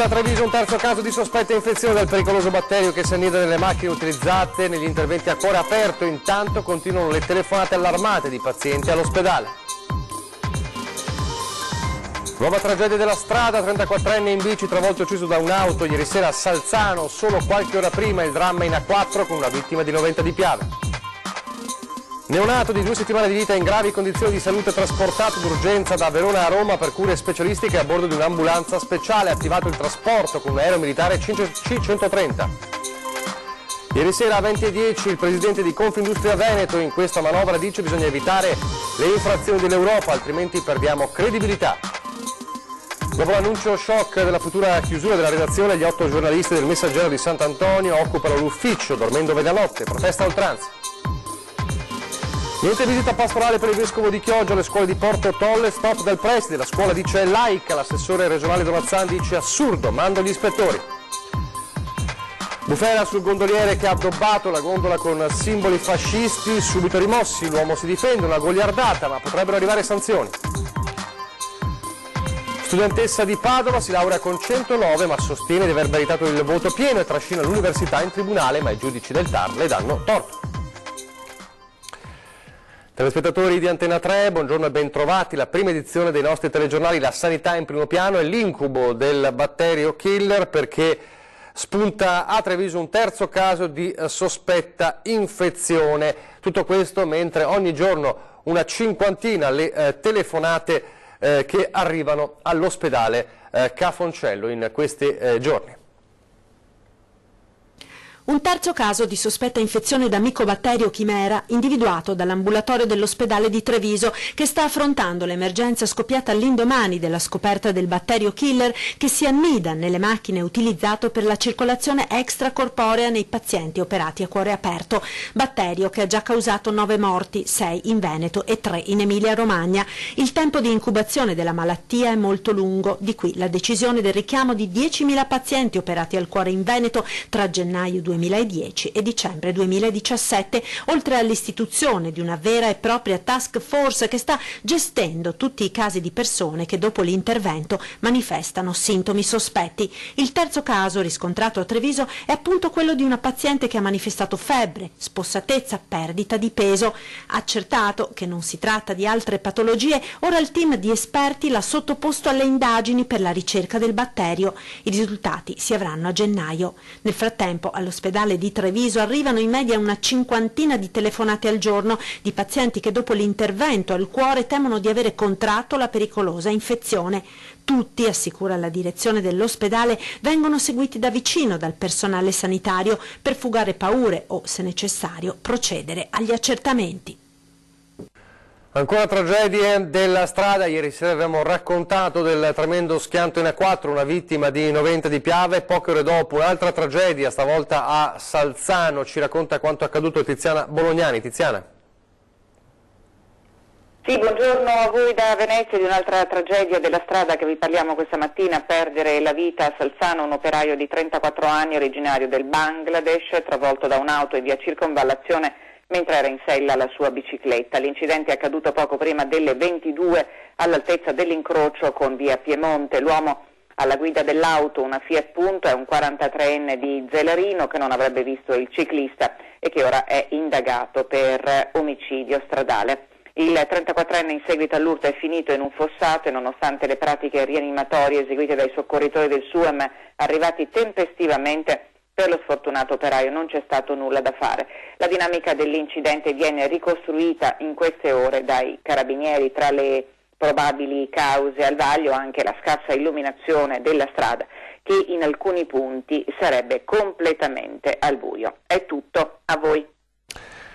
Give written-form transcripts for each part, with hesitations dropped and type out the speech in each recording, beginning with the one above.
Spunta a Treviso un terzo caso di sospetta infezione del pericoloso batterio che si annida nelle macchine utilizzate negli interventi a cuore aperto. Intanto continuano le telefonate allarmate di pazienti all'ospedale. Nuova tragedia della strada, 34enne in bici travolto e ucciso da un'auto ieri sera a Salzano. Solo qualche ora prima il dramma in A4 con una vittima di 90 di Piave. Neonato di 2 settimane di vita in gravi condizioni di salute trasportato d'urgenza da Verona a Roma per cure specialistiche a bordo di un'ambulanza speciale. Attivato il trasporto con un aereo militare C-130. Ieri sera a 20:10 il presidente di Confindustria Veneto in questa manovra dice che bisogna evitare le infrazioni dell'Europa, altrimenti perdiamo credibilità. Dopo l'annuncio shock della futura chiusura della redazione, gli 8 giornalisti del Messaggero di Sant'Antonio occupano l'ufficio dormendo mezzanotte, protesta a oltranza. Niente visita pastorale per il vescovo di Chioggia, le scuole di Porto Tolle, stop del preside, la scuola dice laica, l'assessore regionale Donazzan dice assurdo, mando gli ispettori. Bufera sul gondoliere che ha addobbato la gondola con simboli fascisti, subito rimossi, l'uomo si difende, una goliardata, ma potrebbero arrivare sanzioni. Studentessa di Padova si laurea con 109 ma sostiene di aver meritato il voto pieno e trascina l'università in tribunale, ma i giudici del TAR le danno torto. Telespettatori di Antena 3, buongiorno e bentrovati. La prima edizione dei nostri telegiornali, la sanità in primo piano e l'incubo del batterio killer, perché spunta a Treviso un terzo caso di sospetta infezione. Tutto questo mentre ogni giorno una cinquantina le telefonate che arrivano all'ospedale Cafoncello in questi giorni. Un terzo caso di sospetta infezione da micobatterio chimera individuato dall'ambulatorio dell'ospedale di Treviso, che sta affrontando l'emergenza scoppiata all'indomani della scoperta del batterio killer che si annida nelle macchine utilizzato per la circolazione extracorporea nei pazienti operati a cuore aperto. Batterio che ha già causato 9 morti, 6 in Veneto e 3 in Emilia-Romagna. Il tempo di incubazione della malattia è molto lungo, di qui la decisione del richiamo di 10.000 pazienti operati al cuore in Veneto tra gennaio 2010 e dicembre 2017, oltre all'istituzione di una vera e propria task force che sta gestendo tutti i casi di persone che dopo l'intervento manifestano sintomi sospetti. Il terzo caso riscontrato a Treviso è appunto quello di una paziente che ha manifestato febbre, spossatezza, perdita di peso. Accertato che non si tratta di altre patologie, ora il team di esperti l'ha sottoposto alle indagini per la ricerca del batterio. I risultati si avranno a gennaio. Nel frattempo all'ospedale di Treviso arrivano in media una cinquantina di telefonate al giorno di pazienti che dopo l'intervento al cuore temono di avere contratto la pericolosa infezione. Tutti, assicura la direzione dell'ospedale, vengono seguiti da vicino dal personale sanitario per fugare paure o, se necessario, procedere agli accertamenti. Ancora tragedie della strada, ieri sera abbiamo raccontato del tremendo schianto in A4, una vittima di 90 di Piave, poche ore dopo un'altra tragedia, stavolta a Salzano, ci racconta quanto accaduto Tiziana Bolognani. Tiziana. Sì, buongiorno a voi da Venezia, di un'altra tragedia della strada che vi parliamo questa mattina. A perdere la vita a Salzano un operaio di 34 anni originario del Bangladesh, travolto da un'auto in via Circonvallazione mentre era in sella alla sua bicicletta. L'incidente è accaduto poco prima delle 22 all'altezza dell'incrocio con via Piemonte. L'uomo alla guida dell'auto, una Fiat Punto, è un 43enne di Zelarino che non avrebbe visto il ciclista e che ora è indagato per omicidio stradale. Il 34enne in seguito all'urto è finito in un fossato e nonostante le pratiche rianimatorie eseguite dai soccorritori del SUEM arrivati tempestivamente, per lo sfortunato operaio non c'è stato nulla da fare. La dinamica dell'incidente viene ricostruita in queste ore dai carabinieri. Tra le probabili cause al vaglio anche la scarsa illuminazione della strada che in alcuni punti sarebbe completamente al buio. È tutto, a voi.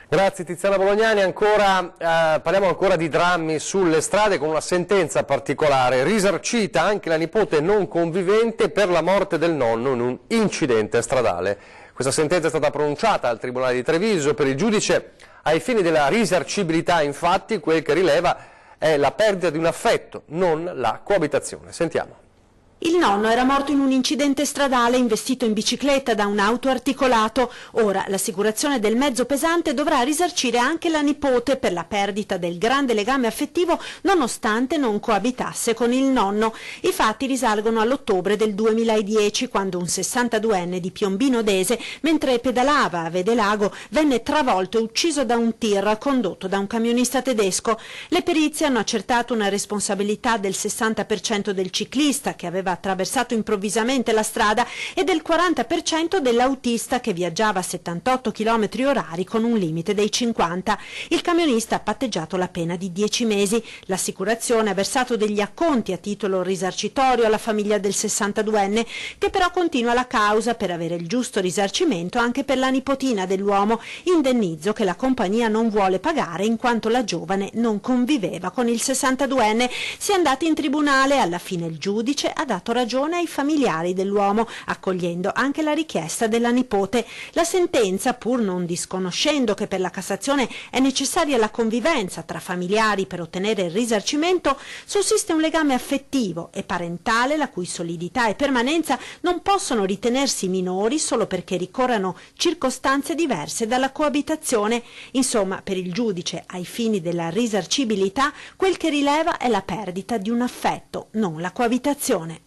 Grazie Tiziana Bolognani, parliamo ancora di drammi sulle strade con una sentenza particolare, risarcita anche la nipote non convivente per la morte del nonno in un incidente stradale. Questa sentenza è stata pronunciata al Tribunale di Treviso. Per il giudice, ai fini della risarcibilità, infatti, quel che rileva è la perdita di un affetto, non la coabitazione. Sentiamo. Il nonno era morto in un incidente stradale investito in bicicletta da un auto articolato. Ora l'assicurazione del mezzo pesante dovrà risarcire anche la nipote per la perdita del grande legame affettivo nonostante non coabitasse con il nonno. I fatti risalgono all'ottobre del 2010, quando un 62enne di Piombino Dese, mentre pedalava a Vedelago, venne travolto e ucciso da un tir condotto da un camionista tedesco. Le perizie hanno accertato una responsabilità del 60% del ciclista che aveva attraversato improvvisamente la strada e del 40% dell'autista che viaggiava a 78 km/h con un limite dei 50. Il camionista ha patteggiato la pena di 10 mesi. L'assicurazione ha versato degli acconti a titolo risarcitorio alla famiglia del 62enne, che però continua la causa per avere il giusto risarcimento anche per la nipotina dell'uomo, indennizzo che la compagnia non vuole pagare in quanto la giovane non conviveva con il 62enne. Si è andati in tribunale, alla fine il giudice ha dato ragione ai familiari dell'uomo, accogliendo anche la richiesta della nipote. La sentenza, pur non disconoscendo che per la Cassazione è necessaria la convivenza tra familiari per ottenere il risarcimento, sussiste un legame affettivo e parentale la cui solidità e permanenza non possono ritenersi minori solo perché ricorrano circostanze diverse dalla coabitazione. Insomma, per il giudice, ai fini della risarcibilità, quel che rileva è la perdita di un affetto, non la coabitazione.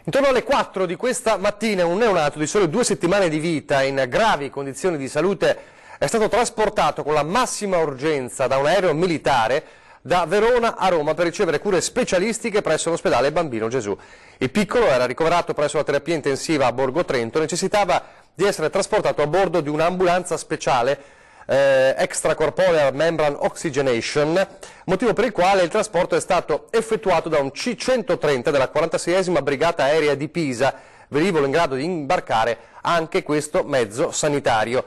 Intorno alle 4 di questa mattina un neonato di solo 2 settimane di vita in gravi condizioni di salute è stato trasportato con la massima urgenza da un aereo militare da Verona a Roma per ricevere cure specialistiche presso l'ospedale Bambino Gesù. Il piccolo era ricoverato presso la terapia intensiva a Borgo Trento e necessitava di essere trasportato a bordo di un'ambulanza speciale extracorporeal membrane oxygenation, motivo per il quale il trasporto è stato effettuato da un C-130 della 46esima Brigata Aerea di Pisa, velivolo in grado di imbarcare anche questo mezzo sanitario.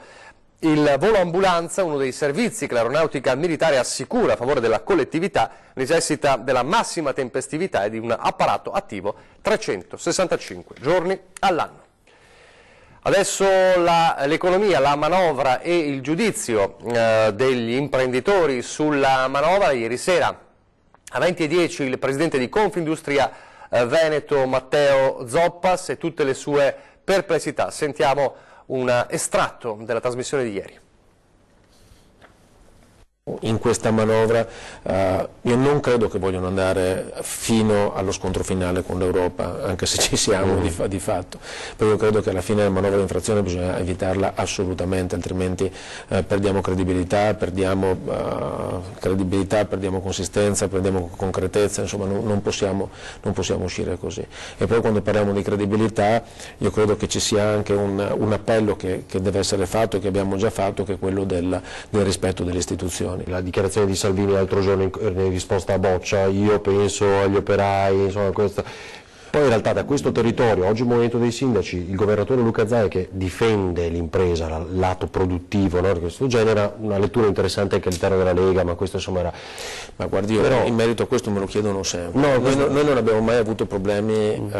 Il volo ambulanza, uno dei servizi che l'aeronautica militare assicura a favore della collettività, necessita della massima tempestività e di un apparato attivo 365 giorni all'anno. Adesso l'economia, la manovra e il giudizio degli imprenditori sulla manovra. Ieri sera a 20:10 il presidente di Confindustria Veneto Matteo Zoppas e tutte le sue perplessità. Sentiamo un estratto della trasmissione di ieri. In questa manovra io non credo che vogliano andare fino allo scontro finale con l'Europa, anche se ci siamo di fatto, perché io credo che alla fine la manovra di infrazione bisogna evitarla assolutamente, altrimenti perdiamo credibilità, perdiamo consistenza, perdiamo concretezza, insomma non possiamo uscire così. E poi quando parliamo di credibilità io credo che ci sia anche un appello che deve essere fatto e che abbiamo già fatto, che è quello del rispetto delle istituzioni. La dichiarazione di Salvini l'altro giorno in risposta a Boccia, io penso agli operai, insomma questo. Poi in realtà da questo territorio, oggi il Movimento dei Sindaci, il governatore Luca Zaia che difende l'impresa, il lato produttivo, no? Questo genera una lettura interessante anche all'interno della Lega, ma questo insomma era... Ma guardi, io in merito a questo me lo chiedono sempre. No, noi non abbiamo mai avuto problemi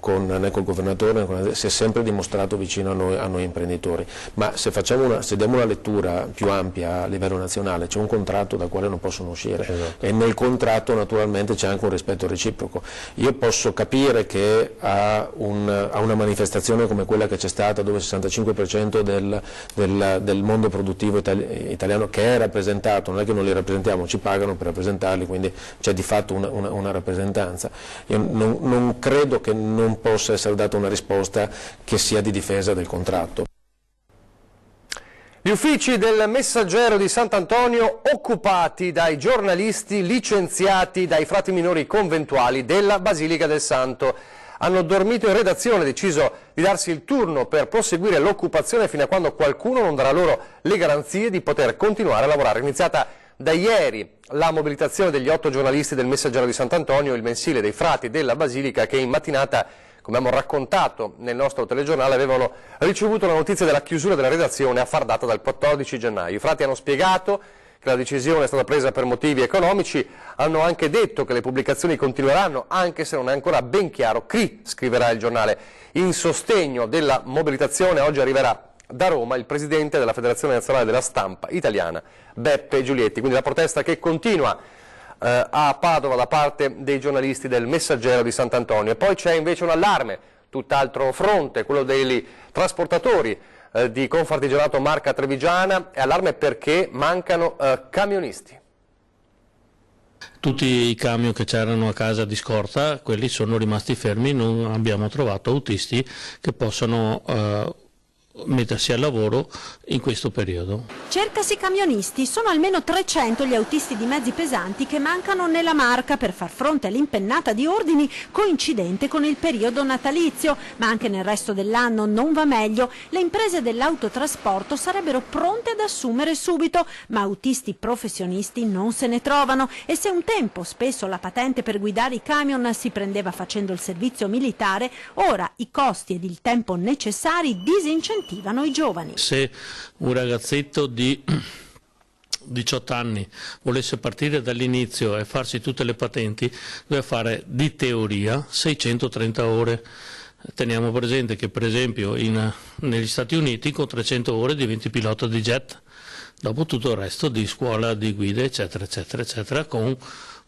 né col governatore, si è sempre dimostrato vicino a noi imprenditori, ma se diamo una lettura più ampia a livello nazionale c'è un contratto dal quale non possono uscire, esatto. E nel contratto naturalmente c'è anche un rispetto reciproco. Io posso capire che a una manifestazione come quella che c'è stata, dove il 65% del mondo produttivo italiano che è rappresentato, non è che non li rappresentiamo, ci pagano per rappresentarli, quindi c'è di fatto una rappresentanza. Io non credo che non possa essere data una risposta che sia di difesa del contratto. Gli uffici del Messaggero di Sant'Antonio occupati dai giornalisti licenziati dai frati minori conventuali della Basilica del Santo. Hanno dormito in redazione, deciso di darsi il turno per proseguire l'occupazione fino a quando qualcuno non darà loro le garanzie di poter continuare a lavorare. È iniziata da ieri la mobilitazione degli 8 giornalisti del Messaggero di Sant'Antonio, il mensile dei frati della Basilica, che in mattinata, come abbiamo raccontato nel nostro telegiornale, avevano ricevuto la notizia della chiusura della redazione a far data dal 14 gennaio. I frati hanno spiegato che la decisione è stata presa per motivi economici, hanno anche detto che le pubblicazioni continueranno, anche se non è ancora ben chiaro chi scriverà il giornale. In sostegno della mobilitazione oggi arriverà da Roma il presidente della Federazione Nazionale della Stampa Italiana, Beppe Giulietti. Quindi la protesta che continua a Padova da parte dei giornalisti del Messaggero di Sant'Antonio. E poi c'è invece un allarme, tutt'altro fronte, quello dei trasportatori di Confartigianato Marca Trevigiana, è allarme perché mancano camionisti. Tutti i camion che c'erano a casa di scorta, quelli sono rimasti fermi, non abbiamo trovato autisti che possano mettersi al lavoro in questo periodo. Cercasi camionisti, sono almeno 300 gli autisti di mezzi pesanti che mancano nella Marca per far fronte all'impennata di ordini coincidente con il periodo natalizio, ma anche nel resto dell'anno non va meglio. Le imprese dell'autotrasporto sarebbero pronte ad assumere subito, ma autisti professionisti non se ne trovano, e se un tempo spesso la patente per guidare i camion si prendeva facendo il servizio militare, ora i costi ed il tempo necessari disincentivano i giovani. Se un ragazzetto di 18 anni volesse partire dall'inizio e farsi tutte le patenti, deve fare di teoria 630 ore. Teniamo presente che per esempio negli Stati Uniti con 300 ore diventi pilota di jet, dopo tutto il resto di scuola di guida eccetera eccetera eccetera, con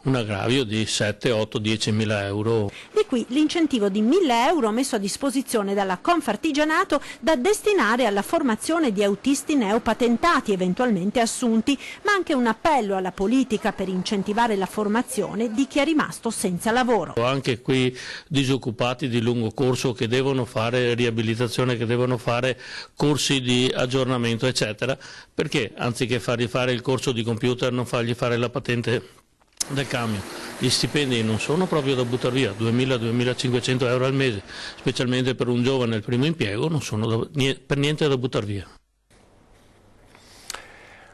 un aggravio di 7, 8, 10 mila euro. Di qui l'incentivo di 1.000 euro messo a disposizione dalla Confartigianato da destinare alla formazione di autisti neopatentati eventualmente assunti, ma anche un appello alla politica per incentivare la formazione di chi è rimasto senza lavoro. Anche quei disoccupati di lungo corso che devono fare riabilitazione, che devono fare corsi di aggiornamento eccetera, perché anziché fargli fare il corso di computer non fargli fare la patente del camion? Gli stipendi non sono proprio da buttare via, 2.000-2.500 euro al mese, specialmente per un giovane al primo impiego, non sono per niente da buttare via.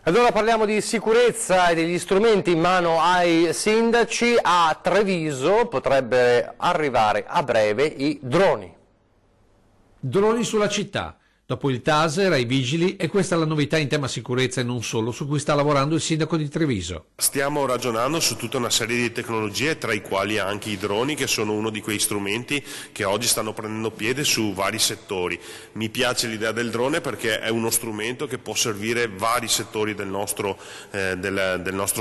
Allora parliamo di sicurezza e degli strumenti in mano ai sindaci. A Treviso potrebbe arrivare a breve i droni. Droni sulla città. Dopo il taser ai vigili, e questa è la novità in tema sicurezza e non solo, su cui sta lavorando il sindaco di Treviso. Stiamo ragionando su tutta una serie di tecnologie, tra i quali anche i droni, che sono uno di quei strumenti che oggi stanno prendendo piede su vari settori. Mi piace l'idea del drone perché è uno strumento che può servire vari settori del nostro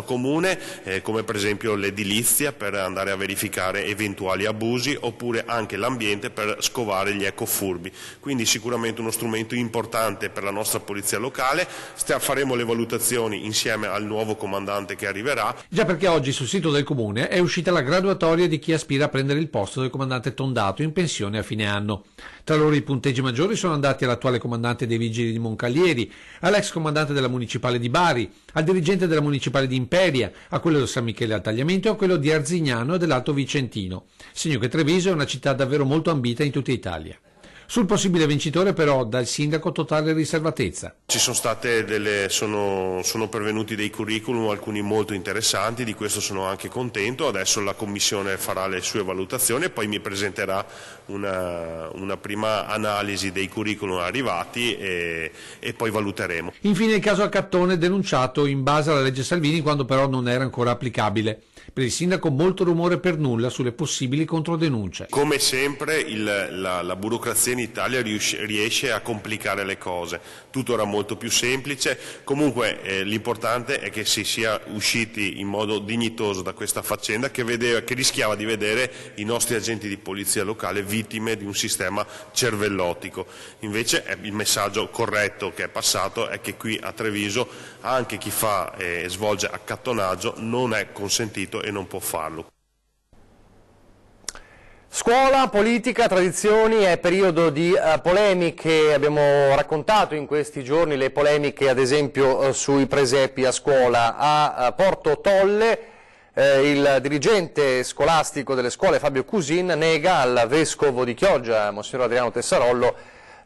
comune, come per esempio l'edilizia per andare a verificare eventuali abusi, oppure anche l'ambiente per scovare gli ecofurbi. Quindi sicuramente uno strumento importante per la nostra polizia locale. Faremo le valutazioni insieme al nuovo comandante che arriverà. Già, perché oggi sul sito del comune è uscita la graduatoria di chi aspira a prendere il posto del comandante Tondato in pensione a fine anno. Tra loro i punteggi maggiori sono andati all'attuale comandante dei vigili di Moncalieri, all'ex comandante della municipale di Bari, al dirigente della municipale di Imperia, a quello di San Michele al Tagliamento e a quello di Arzignano e dell'Alto Vicentino. Segno che Treviso è una città davvero molto ambita in tutta Italia. Sul possibile vincitore però dal sindaco totale riservatezza. Ci sono state sono pervenuti dei curriculum, alcuni molto interessanti, di questo sono anche contento. Adesso la commissione farà le sue valutazioni e poi mi presenterà una prima analisi dei curriculum arrivati e poi valuteremo. Infine il caso Accattone, denunciato in base alla legge Salvini quando però non era ancora applicabile. Per il sindaco molto rumore per nulla sulle possibili controdenunce. Come sempre la burocrazia in Italia riesce a complicare le cose, tutto era molto più semplice. Comunque l'importante è che si sia usciti in modo dignitoso da questa faccenda che rischiava di vedere i nostri agenti di polizia locale vittime di un sistema cervellotico. Invece il messaggio corretto che è passato è che qui a Treviso anche chi fa e svolge accattonaggio non è consentito e non può farlo. Scuola, politica, tradizioni, è periodo di polemiche. Abbiamo raccontato in questi giorni le polemiche ad esempio sui presepi a scuola. A Porto Tolle il dirigente scolastico delle scuole Fabio Cusin nega al vescovo di Chioggia, Monsignor Adriano Tessarollo,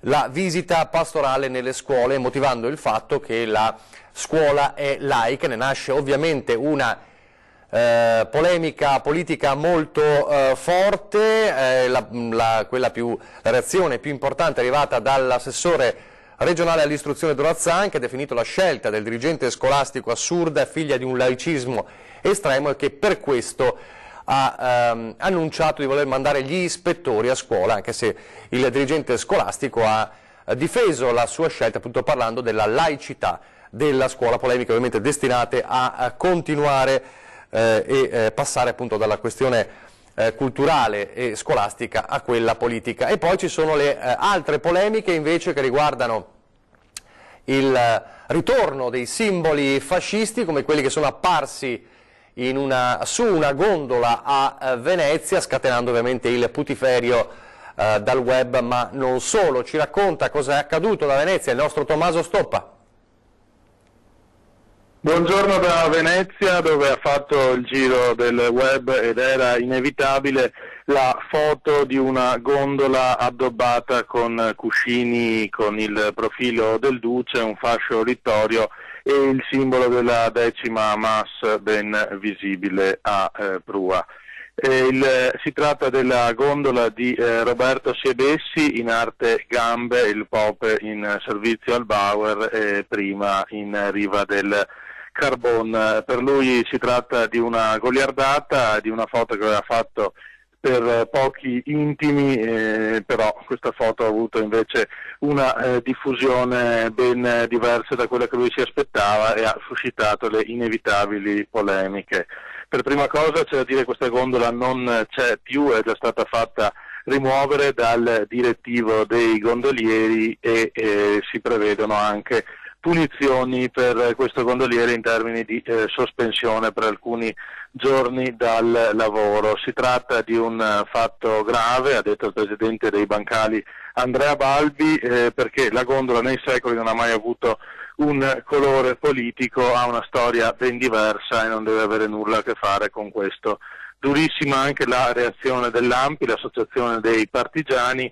la visita pastorale nelle scuole, motivando il fatto che la scuola è laica. Ne nasce ovviamente una polemica politica molto forte. La reazione più importante è arrivata dall'assessore regionale all'istruzione Dorazzan, che ha definito la scelta del dirigente scolastico assurda, figlia di un laicismo estremo, e che per questo ha annunciato di voler mandare gli ispettori a scuola, anche se il dirigente scolastico ha difeso la sua scelta appunto parlando della laicità della scuola. Polemiche ovviamente destinate a continuare e passare appunto dalla questione culturale e scolastica a quella politica. E poi ci sono le altre polemiche invece che riguardano il ritorno dei simboli fascisti, come quelli che sono apparsi su una gondola a Venezia, scatenando ovviamente il putiferio dal web, ma non solo. Ci racconta cosa è accaduto da Venezia il nostro Tommaso Stoppa. Buongiorno da Venezia, dove ha fatto il giro del web ed era inevitabile la foto di una gondola addobbata con cuscini con il profilo del Duce, un fascio littorio e il simbolo della 10ª MAS ben visibile a prua. Si tratta della gondola di Roberto Siebessi, in arte Gambe, il Pope in servizio al Bauer, prima in riva del Carbon. Per lui si tratta di una goliardata, di una foto che aveva fatto per pochi intimi, però questa foto ha avuto invece una diffusione ben diversa da quella che lui si aspettava e ha suscitato le inevitabili polemiche. Per prima cosa c'è da dire che questa gondola non c'è più, è già stata fatta rimuovere dal direttivo dei gondolieri e si prevedono anche punizioni per questo gondoliere in termini di sospensione per alcuni giorni dal lavoro. Si tratta di un fatto grave, ha detto il presidente dei bancali Andrea Balbi, perché la gondola nei secoli non ha mai avuto un colore politico, ha una storia ben diversa e non deve avere nulla a che fare con questo. Durissima anche la reazione dell'ANPI, l'associazione dei partigiani,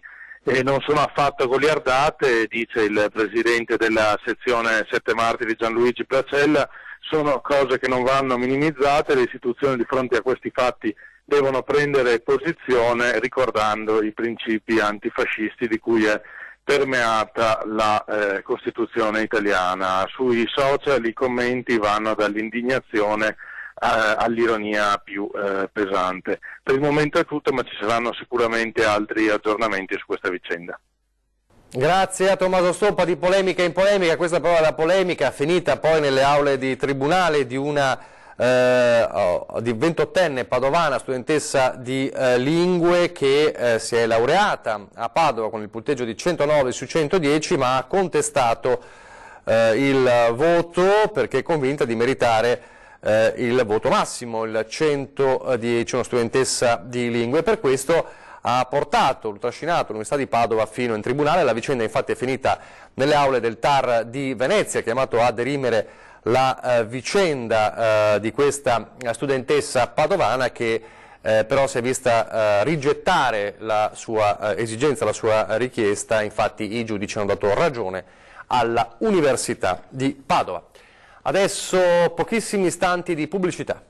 non sono affatto goliardate, dice il presidente della sezione 7 Martiri Gianluigi Placella, sono cose che non vanno minimizzate, le istituzioni di fronte a questi fatti devono prendere posizione ricordando i principi antifascisti di cui è permeata la Costituzione italiana. Sui social i commenti vanno dall'indignazione all'ironia più pesante. Per il momento è tutto, ma ci saranno sicuramente altri aggiornamenti su questa vicenda. Grazie a Tommaso Stoppa. Di polemica in polemica, questa però è la polemica finita poi nelle aule di tribunale di una di 28enne padovana, studentessa di lingue che si è laureata a Padova con il punteggio di 109 su 110, ma ha contestato il voto perché è convinta di meritare il voto massimo, il 110, una studentessa di lingue. Per questo ha trascinato l'Università di Padova fino in tribunale. La vicenda infatti è finita nelle aule del TAR di Venezia, chiamato a dirimere la vicenda di questa studentessa padovana che però si è vista rigettare la sua esigenza, la sua richiesta. Infatti i giudici hanno dato ragione alla Università di Padova. Adesso pochissimi istanti di pubblicità.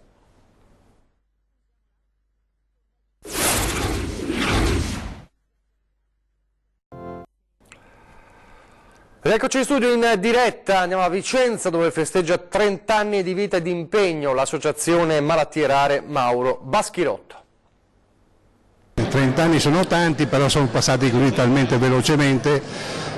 Eccoci in studio in diretta, andiamo a Vicenza dove festeggia 30 anni di vita e di impegno l'associazione Malattie Rare Mauro Baschirotto. 30 anni sono tanti, però sono passati così talmente velocemente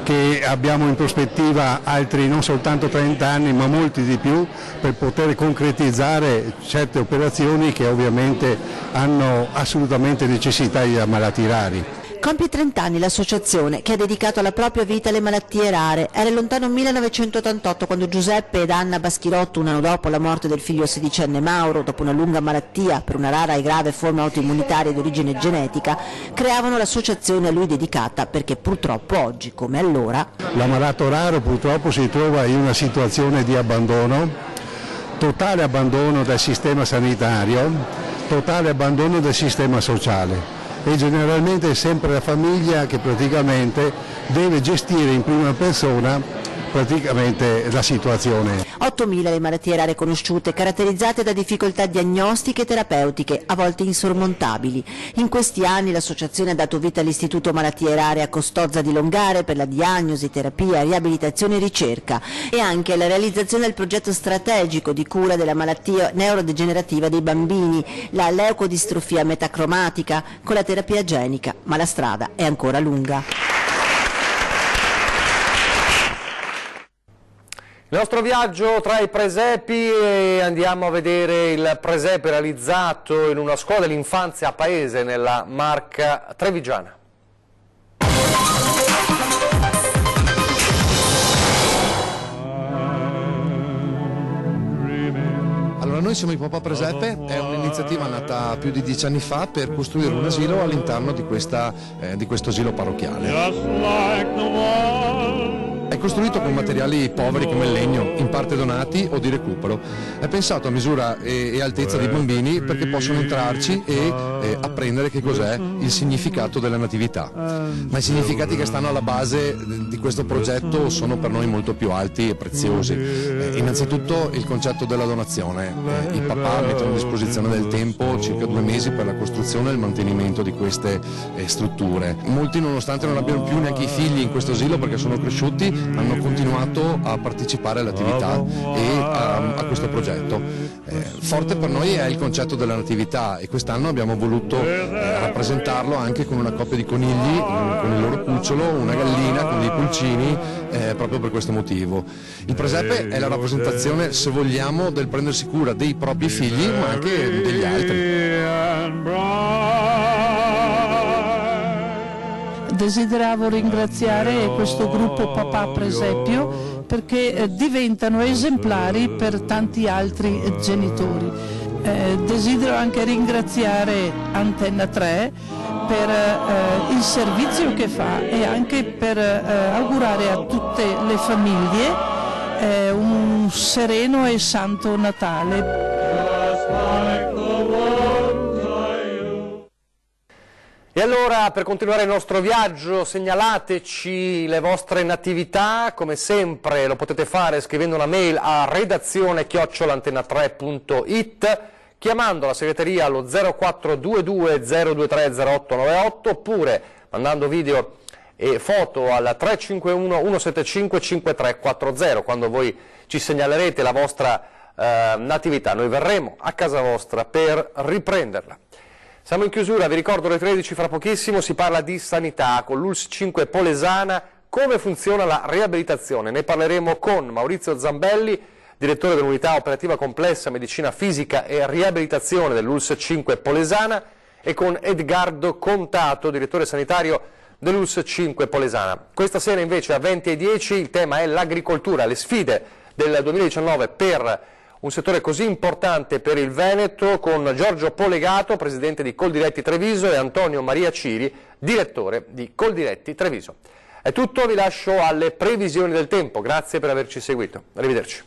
che abbiamo in prospettiva altri non soltanto 30 anni ma molti di più per poter concretizzare certe operazioni che ovviamente hanno assolutamente necessità di ammalati rari. Compie 30 anni l'associazione che ha dedicato la propria vita alle malattie rare. Era il lontano 1988 quando Giuseppe ed Anna Baschirotto, un anno dopo la morte del figlio sedicenne Mauro, dopo una lunga malattia per una rara e grave forma autoimmunitaria di origine genetica, creavano l'associazione a lui dedicata perché purtroppo oggi, come allora, l'ammalato raro purtroppo si trova in una situazione di abbandono, totale abbandono del sistema sanitario, totale abbandono del sistema sociale. E generalmente è sempre la famiglia che praticamente deve gestire in prima persona praticamente la situazione. 8.000 le malattie rare conosciute, caratterizzate da difficoltà diagnostiche e terapeutiche, a volte insormontabili. In questi anni l'associazione ha dato vita all'Istituto Malattie Rare a Costozza di Longare per la diagnosi, terapia, riabilitazione e ricerca, e anche alla realizzazione del progetto strategico di cura della malattia neurodegenerativa dei bambini, la leucodistrofia metacromatica, con la terapia genica, ma la strada è ancora lunga. Il nostro viaggio tra i presepi e andiamo a vedere il presepe realizzato in una scuola dell'infanzia a Paese nella Marca trevigiana. Allora, noi siamo i Papà Presepe, è un'iniziativa nata più di 10 anni fa per costruire un asilo all'interno di questo asilo parrocchiale. È costruito con materiali poveri come il legno, in parte donati o di recupero. È pensato a misura e altezza dei bambini perché possono entrarci e apprendere che cos'è il significato della natività. Ma i significati che stanno alla base di questo progetto sono per noi molto più alti e preziosi. Innanzitutto il concetto della donazione. I papà mettono a disposizione del tempo, circa 2 mesi, per la costruzione e il mantenimento di queste strutture. Molti, nonostante non abbiano più neanche i figli in questo asilo perché sono cresciuti, hanno continuato a partecipare all'attività e a questo progetto. Forte per noi è il concetto della natività e quest'anno abbiamo voluto rappresentarlo anche con una coppia di conigli, con il loro cucciolo, una gallina con dei pulcini, proprio per questo motivo. Il presepe è la rappresentazione, se vogliamo, del prendersi cura dei propri figli ma anche degli altri. Desideravo ringraziare questo gruppo Papà Presepio perché diventano esemplari per tanti altri genitori. Desidero anche ringraziare Antenna 3 per il servizio che fa e anche per augurare a tutte le famiglie un sereno e santo Natale. E allora, per continuare il nostro viaggio, segnalateci le vostre natività, come sempre lo potete fare scrivendo una mail a redazione@antenna3.it, chiamando la segreteria allo 0422 023 0898 oppure mandando video e foto al 351 175 5340 quando voi ci segnalerete la vostra natività. Noi verremo a casa vostra per riprenderla. Siamo in chiusura, vi ricordo alle 13 fra pochissimo si parla di sanità con l'ULSS 5 Polesana, come funziona la riabilitazione. Ne parleremo con Maurizio Zambelli, direttore dell'unità operativa complessa medicina fisica e riabilitazione dell'ULSS 5 Polesana e con Edgardo Contato, direttore sanitario dell'ULSS 5 Polesana. Questa sera invece a 20:10 il tema è l'agricoltura, le sfide del 2019 per un settore così importante per il Veneto, con Giorgio Polegato, presidente di Coldiretti Treviso, e Antonio Maria Ciri, direttore di Coldiretti Treviso. È tutto, vi lascio alle previsioni del tempo, grazie per averci seguito. Arrivederci.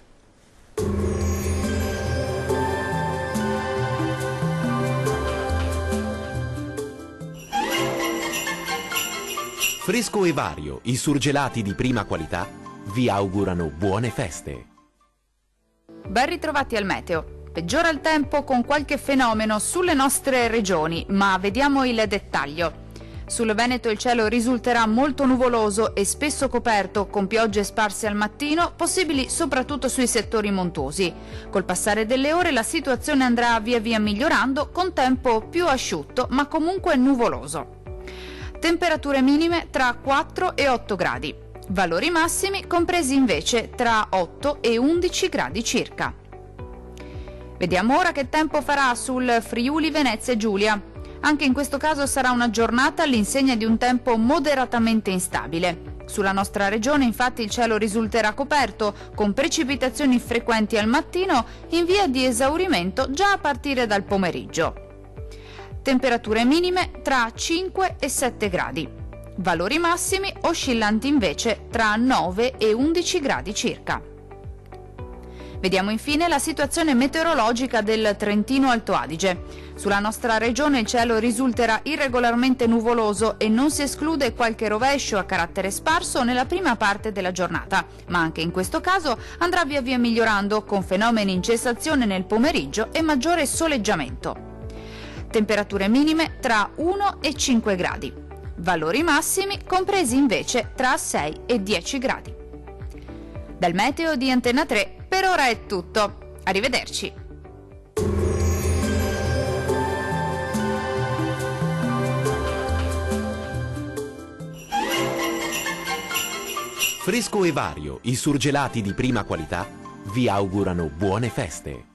Fresco e vario, i surgelati di prima qualità vi augurano buone feste. Ben ritrovati al meteo. Peggiora il tempo con qualche fenomeno sulle nostre regioni, ma vediamo il dettaglio. Sul Veneto il cielo risulterà molto nuvoloso e spesso coperto, con piogge sparse al mattino, possibili soprattutto sui settori montuosi. Col passare delle ore la situazione andrà via via migliorando, con tempo più asciutto, ma comunque nuvoloso. Temperature minime tra 4 e 8 gradi. Valori massimi compresi invece tra 8 e 11 gradi circa. Vediamo ora che tempo farà sul Friuli Venezia Giulia. Anche in questo caso sarà una giornata all'insegna di un tempo moderatamente instabile. Sulla nostra regione infatti il cielo risulterà coperto, con precipitazioni frequenti al mattino in via di esaurimento già a partire dal pomeriggio. Temperature minime tra 5 e 7 gradi. Valori massimi oscillanti invece tra 9 e 11 gradi circa. Vediamo infine la situazione meteorologica del Trentino Alto Adige. Sulla nostra regione il cielo risulterà irregolarmente nuvoloso e non si esclude qualche rovescio a carattere sparso nella prima parte della giornata, ma anche in questo caso andrà via via migliorando con fenomeni in cessazione nel pomeriggio e maggiore soleggiamento. Temperature minime tra 1 e 5 gradi. Valori massimi compresi invece tra 6 e 10 gradi. Dal meteo di Antenna 3 per ora è tutto. Arrivederci. Fresco e Vario, i surgelati di prima qualità, vi augurano buone feste.